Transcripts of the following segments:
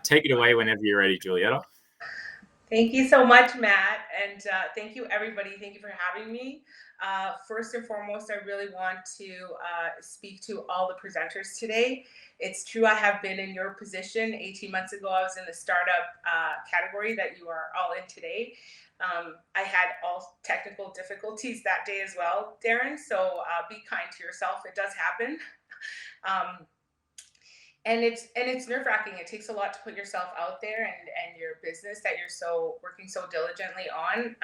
Take it away whenever you're ready, Julieta. Thank you so much, Matt, and thank you, everybody. Thank you for having me. First and foremost, I really want to speak to all the presenters today. It's true, I have been in your position. 18 months ago, I was in the startup category that you are all in today. I had all technical difficulties that day as well, Darren, so be kind to yourself. It does happen. And it's nerve-wracking. It takes a lot to put yourself out there and your business that you're working so diligently on,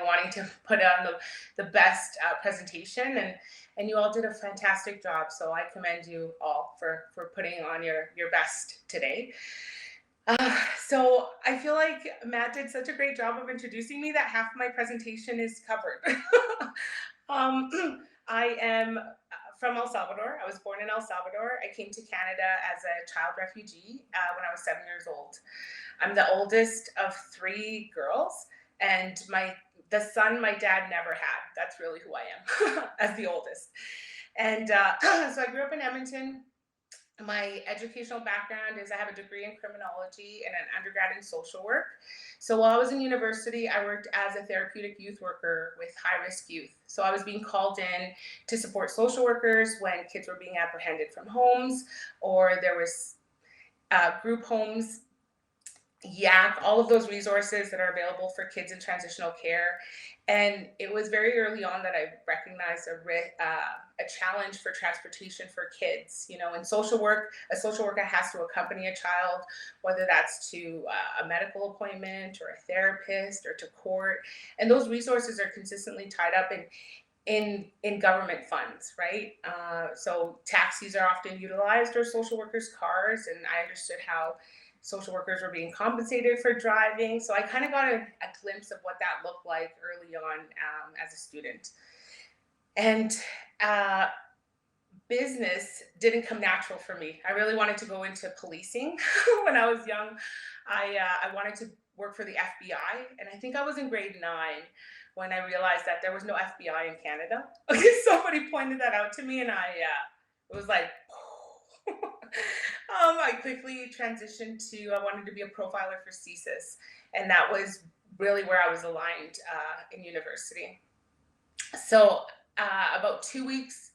wanting to put on the best presentation, and you all did a fantastic job. So I commend you all for putting on your best today. So I feel like Matt did such a great job of introducing me that half of my presentation is covered. I am from El Salvador. I was born in El Salvador. I came to Canada as a child refugee when I was 7 years old. I'm the oldest of 3 girls, and the son my dad never had. That's really who I am as the oldest. And so I grew up in Edmonton. My educational background is I have a degree in criminology and an undergrad in social work. So while I was in university, I worked as a therapeutic youth worker with high-risk youth. So I was being called in to support social workers when kids were being apprehended from homes, or there was group homes, YAC, all of those resources that are available for kids in transitional care. And it was very early on that I recognized a challenge for transportation for kids. In social work, a social worker has to accompany a child, whether that's to a medical appointment or a therapist or to court. And those resources are consistently tied up in government funds, right? So taxis are often utilized, or social workers' cars, and I understood how social workers were being compensated for driving. So I kind of got a glimpse of what that looked like early on as a student. And business didn't come natural for me. I really wanted to go into policing. When I was young, I wanted to work for the FBI. And I think I was in grade 9 when I realized that there was no FBI in Canada. Somebody pointed that out to me, and it was like, I quickly transitioned to, I wanted to be a profiler for CSIS. And that was really where I was aligned in university. So about 2 weeks,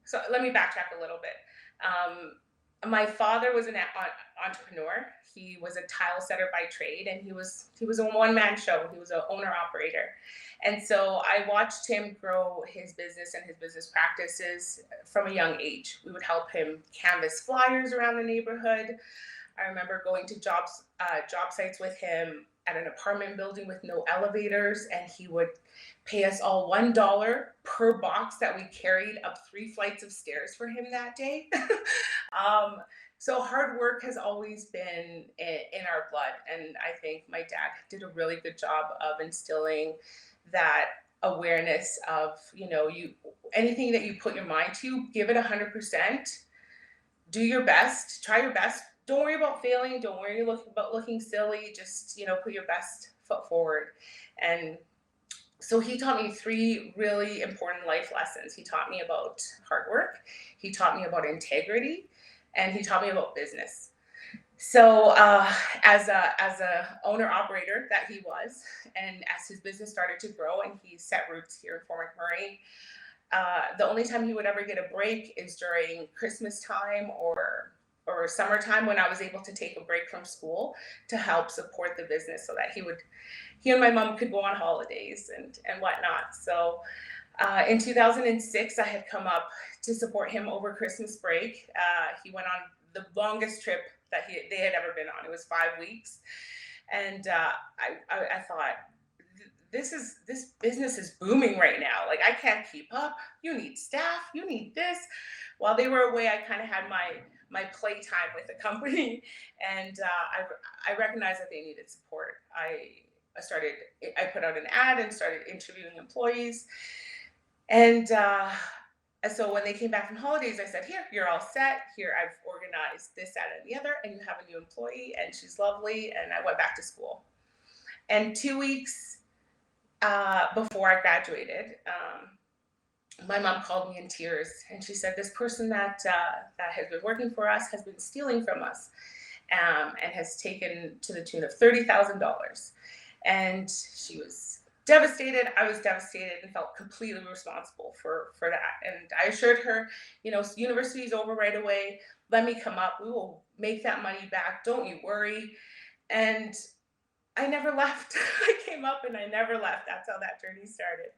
so let me backtrack a little bit. My father was an entrepreneur. He was a tile setter by trade, and he was a one-man show. He was an owner-operator. And so I watched him grow his business and his business practices from a young age. We would help him canvas flyers around the neighborhood. I remember going to job sites with him at an apartment building with no elevators, and he would pay us all $1 per box that we carried up 3 flights of stairs for him that day. So hard work has always been in our blood, and I think my dad did a really good job of instilling that awareness of, anything that you put your mind to, give it 100%, do your best, try your best. Don't worry about failing. Don't worry about looking silly. Just, put your best foot forward. And so he taught me 3 really important life lessons. He taught me about hard work. He taught me about integrity, and he taught me about business. So as a owner operator that he was, and as his business started to grow and he set roots here in Fort McMurray, the only time he would ever get a break is during Christmas time or summertime, when I was able to take a break from school to help support the business, so that he and my mom could go on holidays and whatnot. So in 2006, I had come up to support him over Christmas break. He went on the longest trip that they had ever been on. It was 5 weeks. And I thought, this business is booming right now. Like, I can't keep up. You need staff. You need this. While they were away, I kind of had my playtime with the company, and I recognized that they needed support. I put out an ad and started interviewing employees, and so when they came back from holidays, I said, here, you're all set. Here, I've organized this, that, and the other, and you have a new employee, and she's lovely. And I went back to school. And 2 weeks before I graduated, my mom called me in tears, and she said, this person that has been working for us has been stealing from us. and has taken to the tune of $30,000. And she was devastated. I was devastated and felt completely responsible for that. And I assured her, university's over right away. Let me come up. We will make that money back. Don't you worry. And I never left. I came up and I never left. That's how that journey started.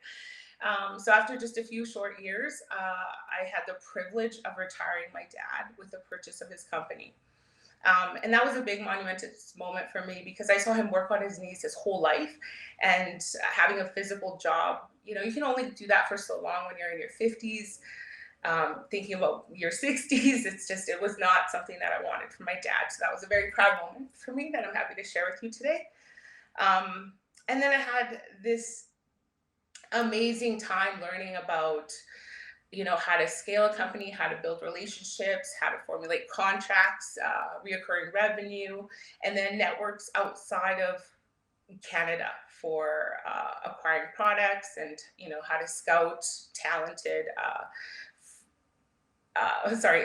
So after just a few short years, I had the privilege of retiring my dad with the purchase of his company. And that was a big monumentous moment for me because I saw him work on his knees his whole life, and having a physical job, you can only do that for so long when you're in your 50s. Thinking about your 60s, it was not something that I wanted for my dad. So that was a very proud moment for me that I'm happy to share with you today. And then I had this amazing time learning about how to scale a company, how to build relationships, how to formulate contracts, reoccurring revenue, and then networks outside of Canada for acquiring products, and how to scout talented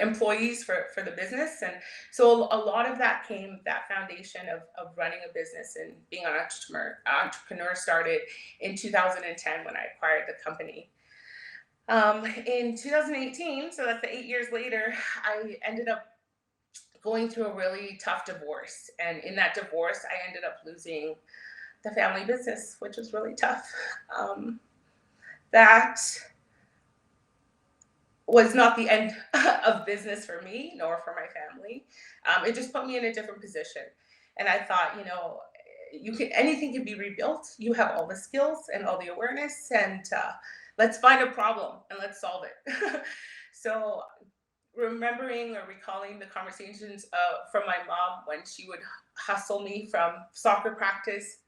employees for the business. And so a lot of that foundation of running a business and being an entrepreneur started in 2010 when I acquired the company. In 2018, so that's 8 years later, I ended up going through a really tough divorce. And in that divorce, I ended up losing the family business, which was really tough. That was not the end of business for me, nor for my family. It just put me in a different position. And I thought, anything can be rebuilt. You have all the skills and all the awareness, and let's find a problem and let's solve it. So remembering or recalling the conversations from my mom when she would hustle me from soccer practice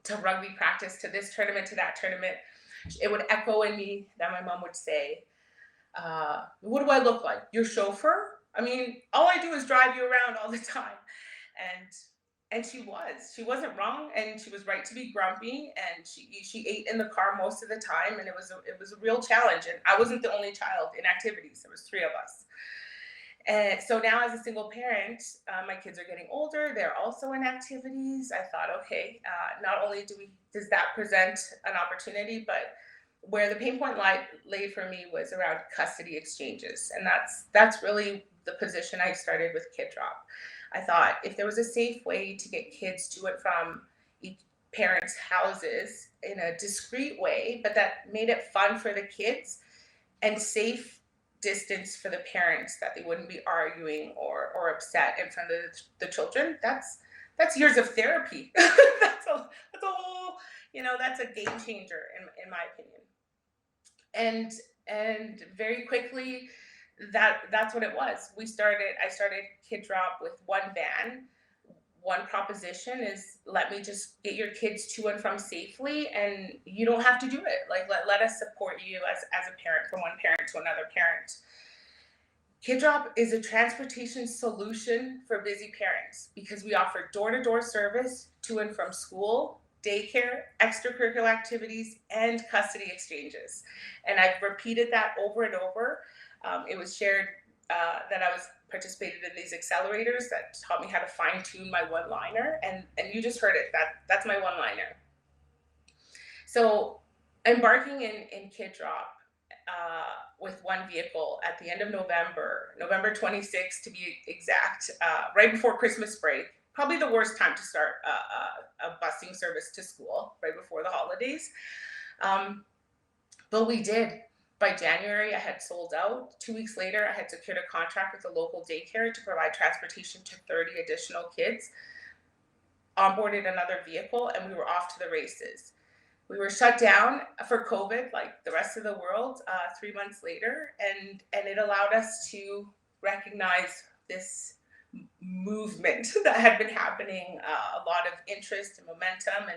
to rugby practice to this tournament to that tournament, it would echo in me that my mom would say, what do I look like? Your chauffeur? I mean, all I do is drive you around all the time. And she wasn't wrong, and she was right to be grumpy, and she ate in the car most of the time, and it was a real challenge. And I wasn't the only child in activities. There was 3 of us. And so now as a single parent, my kids are getting older. They're also in activities. I thought, okay, not only does that present an opportunity, but where the pain point lay for me was around custody exchanges. And that's really the position I started with KidDrop. I thought if there was a safe way to get kids to and from each parents' houses in a discreet way, but that made it fun for the kids and safe distance for the parents, that they wouldn't be arguing or upset in front of the children, that's years of therapy. that's a whole, that's a game changer in my opinion. And very quickly, that's what it was. I started KidDrop with one van. One proposition is, let me just get your kids to and from safely, and you don't have to do it. Like, let us support you as a parent, from one parent to another parent. KidDrop is a transportation solution for busy parents because we offer door-to-door service to and from school, daycare, extracurricular activities, and custody exchanges. And I've repeated that over and over. It was shared that I was participated in these accelerators that taught me how to fine-tune my one-liner, and you just heard it. That's my one-liner. So embarking in KidDrop with one vehicle at the end of November 26th to be exact, right before Christmas break, probably the worst time to start a busing service to school, right before the holidays. But we did. By January, I had sold out. 2 weeks later, I had secured a contract with a local daycare to provide transportation to 30 additional kids, onboarded another vehicle, and we were off to the races. We were shut down for COVID, like the rest of the world, 3 months later, and it allowed us to recognize this movement that had been happening, a lot of interest and momentum,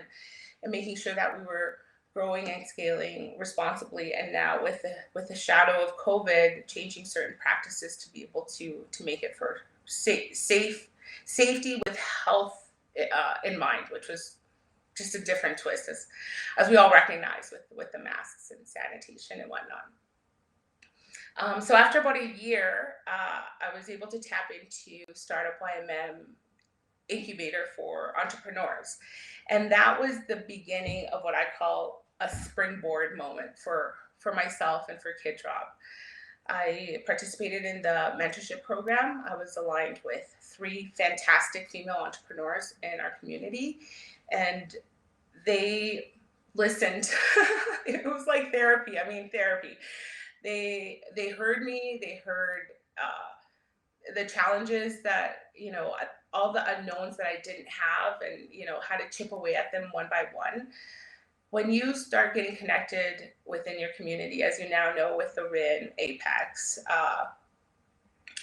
and making sure that we were growing and scaling responsibly. And now with the shadow of COVID, changing certain practices to be able to make it for safety with health in mind, which was just a different twist, as we all recognize with the masks and sanitation and whatnot. So after about a year, I was able to tap into Startup YMM incubator for entrepreneurs. And that was the beginning of what I call a springboard moment for myself and for Kid Drop. I participated in the mentorship program. I was aligned with 3 fantastic female entrepreneurs in our community, and they listened. It was like therapy. I mean, therapy. They heard me. They heard the challenges that, all the unknowns that I didn't have, and how to chip away at them one by one. When you start getting connected within your community, as you now know, with the RIN, Apex,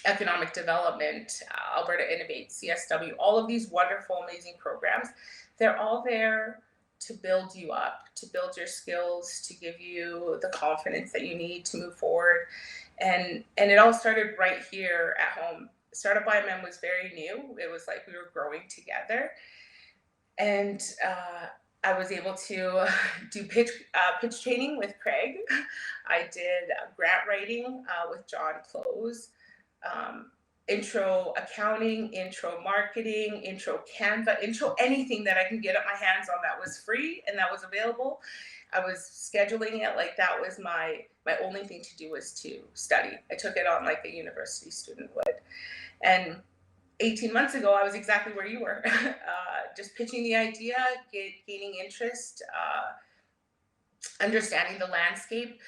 economic development, Alberta Innovates, CSW, all of these wonderful, amazing programs, they're all there to build you up, to build your skills, to give you the confidence that you need to move forward. And it all started right here at home. Startup YMM was very new. It was like we were growing together. And I was able to do pitch training with Craig. I did grant writing with John Close, intro accounting, intro marketing, intro Canva, intro anything that I can get my hands on that was free and that was available. I was scheduling it like that was my only thing to do was to study. I took it on like a university student would. And 18 months ago, I was exactly where you were, just pitching the idea, gaining interest, understanding the landscape.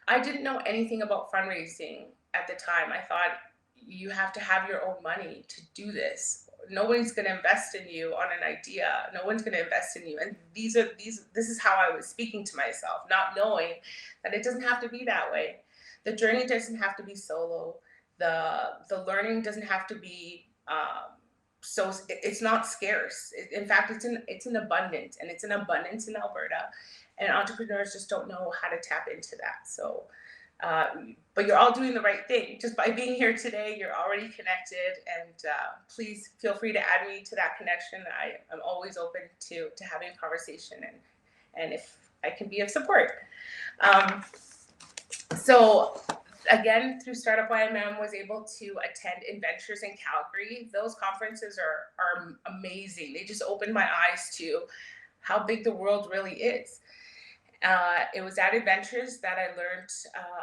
I didn't know anything about fundraising at the time. I thought you have to have your own money to do this. No one's going to invest in you on an idea. No one's going to invest in you. And this is how I was speaking to myself, not knowing that it doesn't have to be that way. The journey doesn't have to be solo. The learning doesn't have to be so it's not scarce. In fact, it's an abundance, and it's an abundance in Alberta, and entrepreneurs just don't know how to tap into that. So, but you're all doing the right thing. Just by being here today, you're already connected, and please feel free to add me to that connection. I'm always open to having a conversation, and if I can be of support. So again, through Startup YMM, was able to attend Inventures in Calgary. Those conferences are amazing. They just opened my eyes to how big the world really is. It was at Inventures that I learned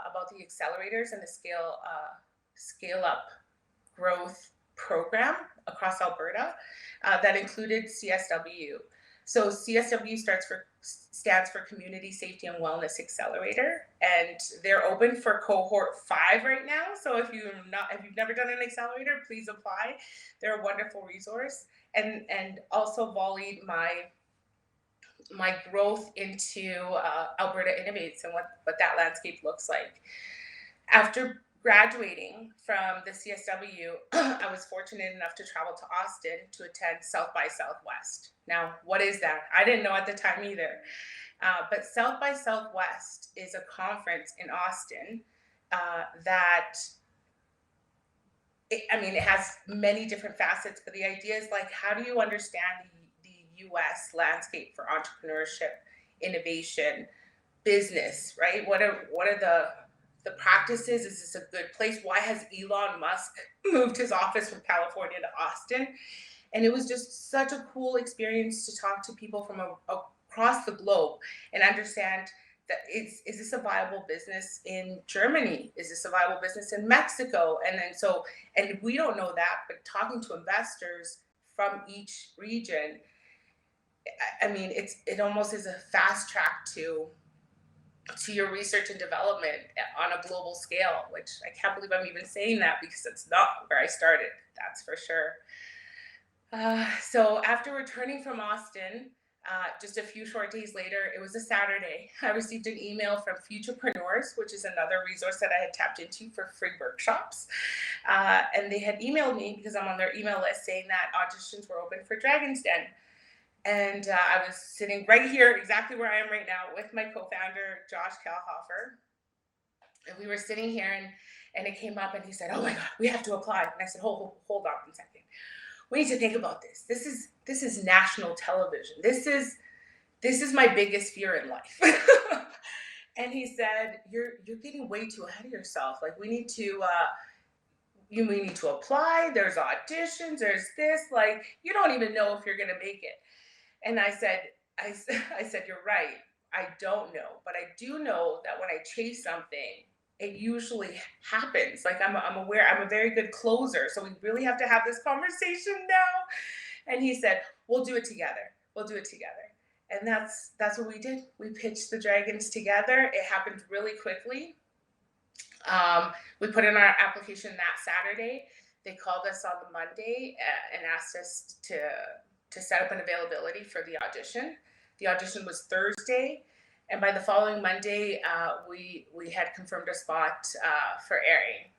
about the accelerators and the scale up growth program across Alberta that included CSW. So CSW stands for Community Safety and Wellness Accelerator, and they're open for cohort 5 right now. So if you've never done an accelerator, please apply. They're a wonderful resource, and also volleyed my growth into Alberta Innovates and what that landscape looks like. After graduating from the CSW, I was fortunate enough to travel to Austin to attend South by Southwest. Now, what is that? I didn't know at the time either. But South by Southwest is a conference in Austin it has many different facets, but the idea is like, how do you understand the US landscape for entrepreneurship, innovation, business, right? What are the practices? Is this a good place? Why has Elon Musk moved his office from California to Austin? And it was just such a cool experience to talk to people from across the globe and understand that is this a viable business in Germany? Is this a viable business in Mexico? And we don't know that, but talking to investors from each region, I mean, it almost is a fast track to your research and development on a global scale, which I can't believe I'm even saying that because it's not where I started, that's for sure. So after returning from Austin, just a few short days later, it was a Saturday, I received an email from Futurepreneurs, which is another resource that I had tapped into for free workshops. And they had emailed me because I'm on their email list saying that auditions were open for Dragon's Den. And I was sitting right here, exactly where I am right now, with my co-founder, Josh Kalhofer. And we were sitting here, and it came up, and he said, "Oh my God, we have to apply." And I said, hold on a second. We need to think about this. This is national television. This is my biggest fear in life. And he said, you're getting way too ahead of yourself. Like, we need to apply. There's auditions. There's this. Like, you don't even know if you're going to make it. And I said, you're right. I don't know, but I do know that when I chase something, it usually happens. Like, I'm aware, I'm a very good closer. So we really have to have this conversation now. And he said, we'll do it together. We'll do it together. And that's what we did. We pitched the Dragons together. It happened really quickly. We put in our application that Saturday. They called us on the Monday and asked us to set up an availability for the audition. The audition was Thursday, and by the following Monday, we had confirmed a spot for airing.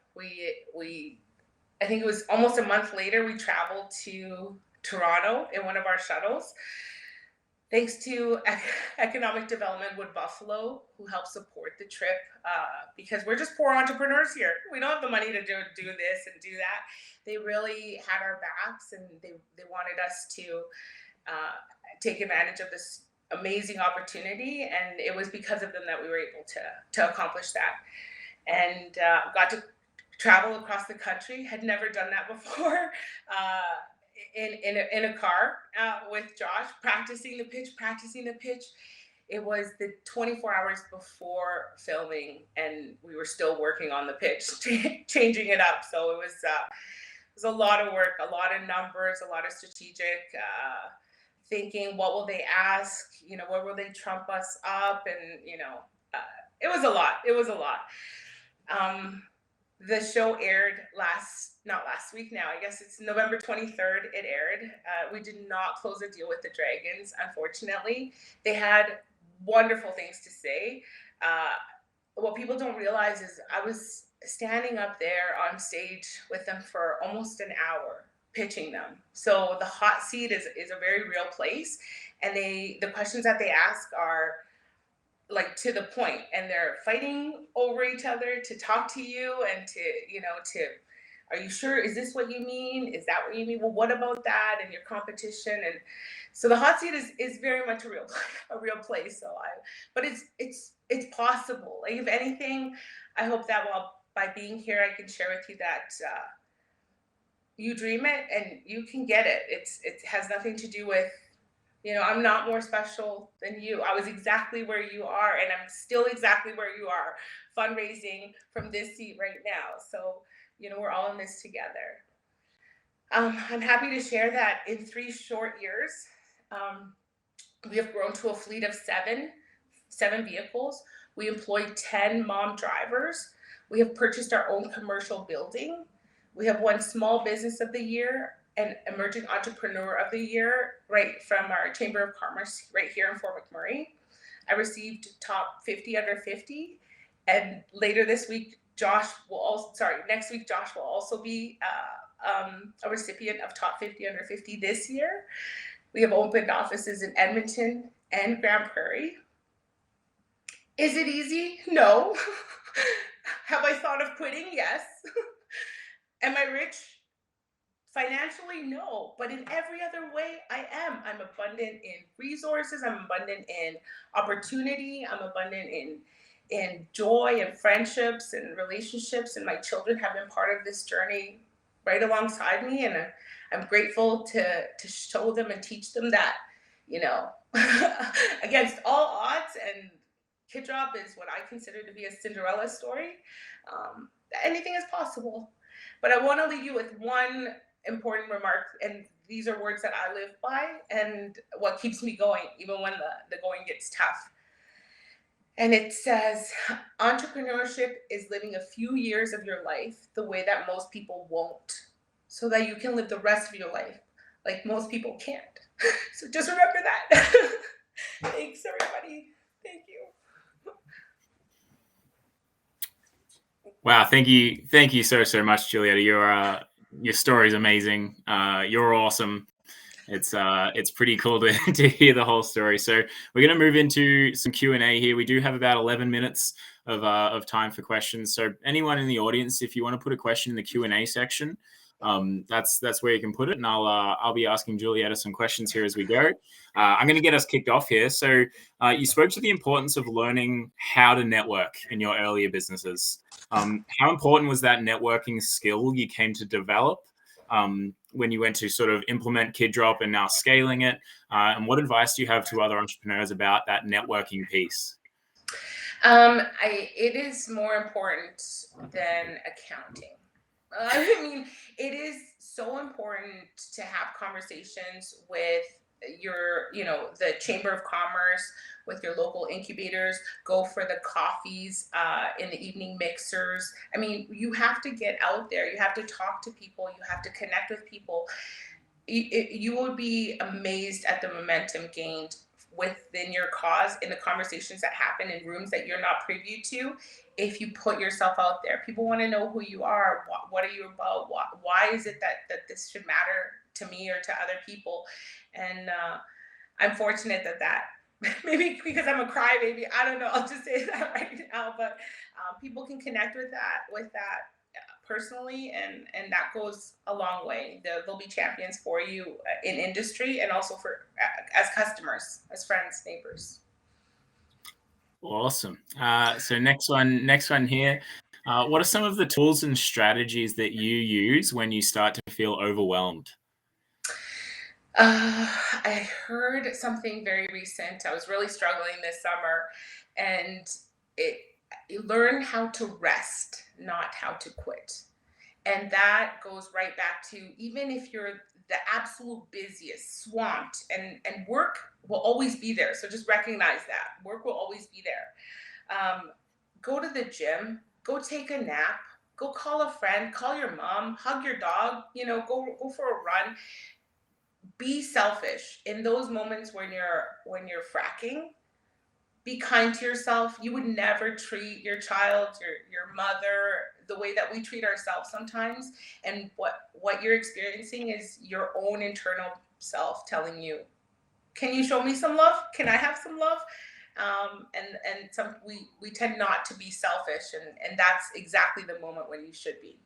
I think it was almost a month later, we traveled to Toronto in one of our shuttles. Thanks to Economic Development Wood Buffalo, who helped support the trip, because we're just poor entrepreneurs here. We don't have the money to do this and do that. They really had our backs, and they wanted us to take advantage of this amazing opportunity, and it was because of them that we were able to accomplish that. And got to travel across the country. Had never done that before. In a car with Josh, practicing the pitch. It was the 24 hours before filming, and we were still working on the pitch, changing it up. So it was a lot of work, a lot of numbers, a lot of strategic thinking. What will they ask? Where will they trump us up? And it was a lot. It was a lot. The show aired not last week now, I guess it's November 23rd, it aired. We did not close a deal with the Dragons, unfortunately. They had wonderful things to say. What people don't realize is I was standing up there on stage with them for almost an hour, pitching them. So the hot seat is a very real place, and the questions that they ask are like to the point, and they're fighting over each other to talk to you and to are you sure? Is this what you mean? Is that what you mean? Well, what about that and your competition? And so the hot seat is very much a real place. So but it's possible. Like, if anything, I hope that by being here, I can share with you that you dream it and you can get it. It has nothing to do with, I'm not more special than you. I was exactly where you are, and I'm still exactly where you are, fundraising from this seat right now. So, we're all in this together. I'm happy to share that in 3 short years, we have grown to a fleet of seven vehicles. We employ 10 mom drivers. We have purchased our own commercial building. We have won Small Business of the Year and Emerging Entrepreneur of the Year, right from our Chamber of Commerce right here in Fort McMurray. I received top 50 under 50, and later this week, next week, Josh will also be a recipient of top 50 under 50 this year. We have opened offices in Edmonton and Grand Prairie. Is it easy? No. Have I thought of quitting? Yes. Am I rich? Financially, no, but in every other way, I am. I'm abundant in resources. I'm abundant in opportunity. I'm abundant in joy and friendships and relationships. And my children have been part of this journey right alongside me. And I'm grateful to show them and teach them that, against all odds, and Kid Drop is what I consider to be a Cinderella story. Anything is possible. But I want to leave you with one important remark, and these are words that I live by and what keeps me going even when the going gets tough. And it says, entrepreneurship is living a few years of your life the way that most people won't, so that you can live the rest of your life like most people can't. So just remember that. Thanks, everybody. Thank you. Wow, thank you so much, Julieta. Your story is amazing. You're awesome. It's pretty cool to hear the whole story. So we're going to move into some Q&A here. We do have about 11 minutes of time for questions. So anyone in the audience, if you want to put a question in the Q&A section, That's where you can put it. And I'll be asking Julieta some questions here as we go. I'm going to get us kicked off here. So you spoke to the importance of learning how to network in your earlier businesses. How important was that networking skill you came to develop when you went to sort of implement Kid Drop and now scaling it? And what advice do you have to other entrepreneurs about that networking piece? It is more important than accounting. I mean, it is so important to have conversations with the Chamber of Commerce, with your local incubators, go for the coffees in the evening mixers. I mean, you have to get out there. You have to talk to people. You have to connect with people. You will be amazed at the momentum gained within your cause in the conversations that happen in rooms that you're not privy to if you put yourself out there. People want to know who you are. What are you about? Why is it that this should matter to me or to other people? And I'm fortunate that maybe because I'm a crybaby, I don't know, I'll just say that right now, but people can connect with that personally, and that goes a long way. There'll be champions for you in industry, and also for as customers, as friends, neighbors. Awesome. So next one here. What are some of the tools and strategies that you use when you start to feel overwhelmed? I heard something very recent. I was really struggling this summer, and you learn how to rest, not how to quit. And that goes right back to, even if you're the absolute busiest, swamped, and work will always be there. So just recognize that work will always be there. Go to the gym, go take a nap, go call a friend, call your mom, hug your dog, go for a run. Be selfish in those moments when you're fracking. Be kind to yourself. You would never treat your child, your mother, the way that we treat ourselves sometimes. And what you're experiencing is your own internal self telling you, can you show me some love? Can I have some love? And we tend not to be selfish, and that's exactly the moment when you should be.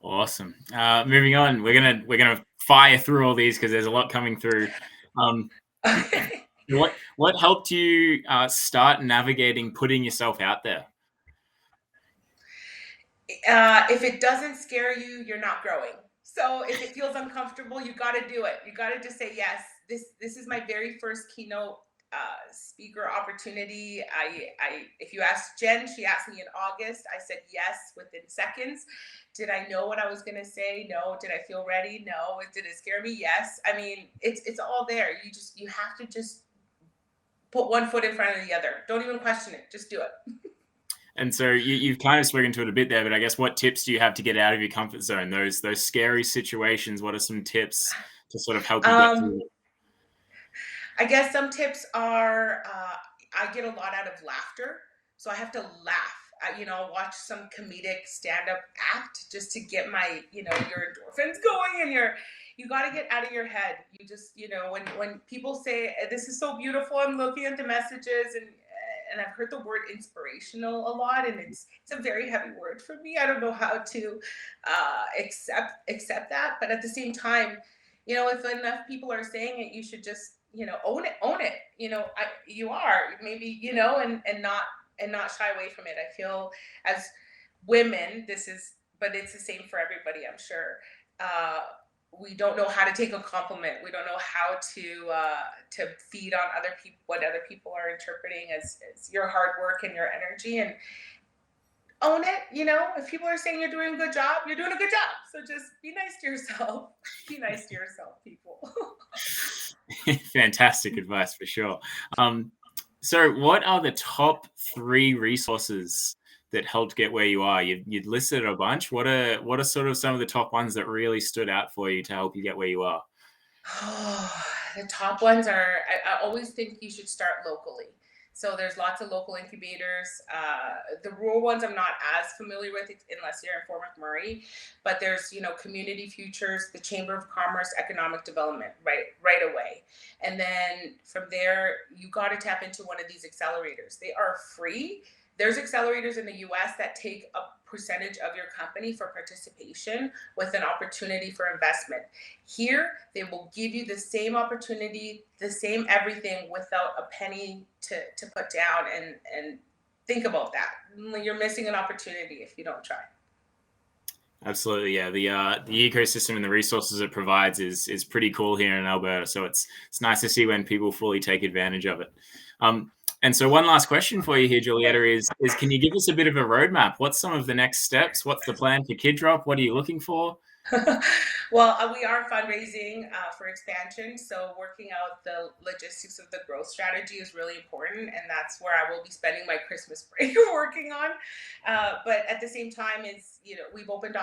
Awesome. Moving on, we're gonna fire through all these because there's a lot coming through. What helped you start navigating putting yourself out there? If it doesn't scare you, you're not growing. So if it feels uncomfortable, you got to do it. You got to just say yes. This is my very first keynote speaker opportunity. If you ask Jen, she asked me in August. I said yes within seconds. Did I know what I was going to say? No. Did I feel ready? No. Did it scare me? Yes. I mean, it's all there. You have to just put one foot in front of the other. Don't even question it. Just do it. And so you've kind of spoken to it a bit there, but I guess what tips do you have to get out of your comfort zone? Those scary situations. What are some tips to sort of help you get through it? I guess some tips are I get a lot out of laughter, so I have to laugh. Watch some comedic stand-up act just to get my your endorphins going, and you got to get out of your head. You just when people say this is so beautiful, I'm looking at the messages, and I've heard the word inspirational a lot, and it's a very heavy word for me. I don't know how to accept that, but at the same time, if enough people are saying it, you should just own it. You are maybe and not shy away from it. I feel as women, but it's the same for everybody, I'm sure. We don't know how to take a compliment. We don't know how to feed on other people, what other people are interpreting as your hard work and your energy, and own it. If people are saying you're doing a good job, you're doing a good job. So just be nice to yourself. Be nice to yourself, people. Fantastic advice for sure. So what are the top 3 resources that helped get where you are? You'd listed a bunch. What are sort of some of the top ones that really stood out for you to help you get where you are? The top ones are, I always think you should start locally. So there's lots of local incubators. The rural ones I'm not as familiar with unless you're in Fort McMurray, but there's, Community Futures, the Chamber of Commerce, Economic Development right away. And then from there, you got to tap into one of these accelerators. They are free. There's accelerators in the US that take a percentage of your company for participation with an opportunity for investment. Here, they will give you the same opportunity, the same everything without a penny to put down. And think about that. You're missing an opportunity if you don't try. Absolutely, yeah. The ecosystem and the resources it provides is pretty cool here in Alberta. So it's nice to see when people fully take advantage of it. And so one last question for you here, Julieta, is can you give us a bit of a roadmap? What's some of the next steps? What's the plan for Kid Drop? What are you looking for? Well, we are fundraising for expansion, so working out the logistics of the growth strategy is really important, and that's where I will be spending my Christmas break working on. But at the same time, we've opened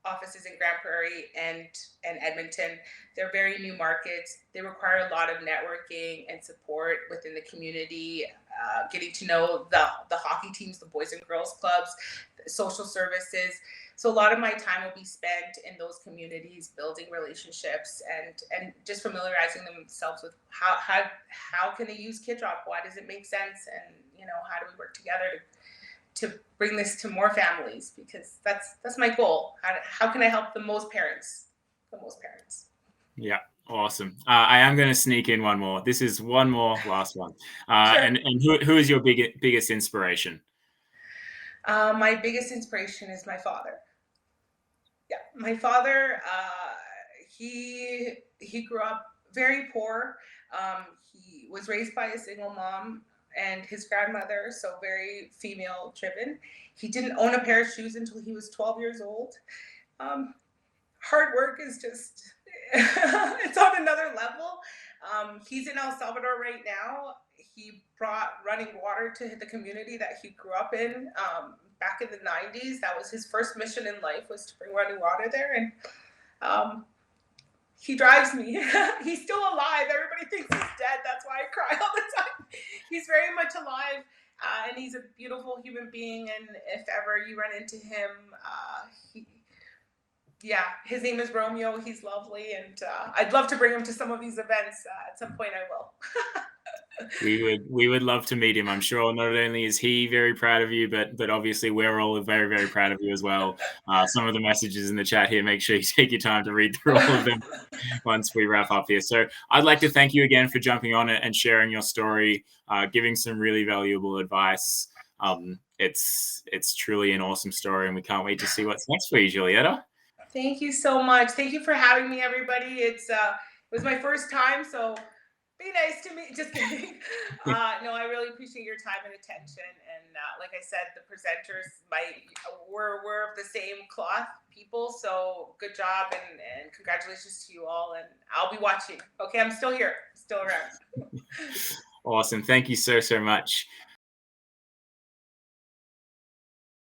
offices in Grand Prairie and Edmonton. They're very new markets. They require a lot of networking and support within the community, getting to know the hockey teams, the boys and girls clubs, social services. So a lot of my time will be spent in those communities, building relationships and just familiarizing themselves with how can they use Kid Drop? Why does it make sense? And how do we work together to bring this to more families? Because that's my goal. How can I help the most parents? Yeah, awesome. I am going to sneak in one more. This is one more, last one. Sure. And who is your biggest inspiration? My biggest inspiration is my father. Yeah, my father, he grew up very poor. He was raised by a single mom and his grandmother, so very female driven. He didn't own a pair of shoes until he was 12 years old. Hard work is just, it's on another level. He's in El Salvador right now. He brought running water to the community that he grew up in back in the 90s. That was his first mission in life, was to bring running water there. And he drives me. He's still alive. Everybody thinks he's dead. That's why I cry all the time. He's very much alive, and he's a beautiful human being. And if ever you run into him, his name is Romeo. He's lovely, and I'd love to bring him to some of these events. At some point, I will. We would love to meet him. I'm sure not only is he very proud of you, but obviously we're all very, very proud of you as well. Some of the messages in the chat here, make sure you take your time to read through all of them once we wrap up here. So I'd like to thank you again for jumping on it and sharing your story, giving some really valuable advice. It's truly an awesome story, and we can't wait to see what's next for you, Julieta. Thank you so much. Thank you for having me, everybody. It was my first time, so be nice to me. Just kidding. No, I really appreciate your time and attention. And like I said, the presenters, we're of the same cloth, people. So good job and congratulations to you all. And I'll be watching. Okay, I'm still here, still around. Awesome. Thank you so much.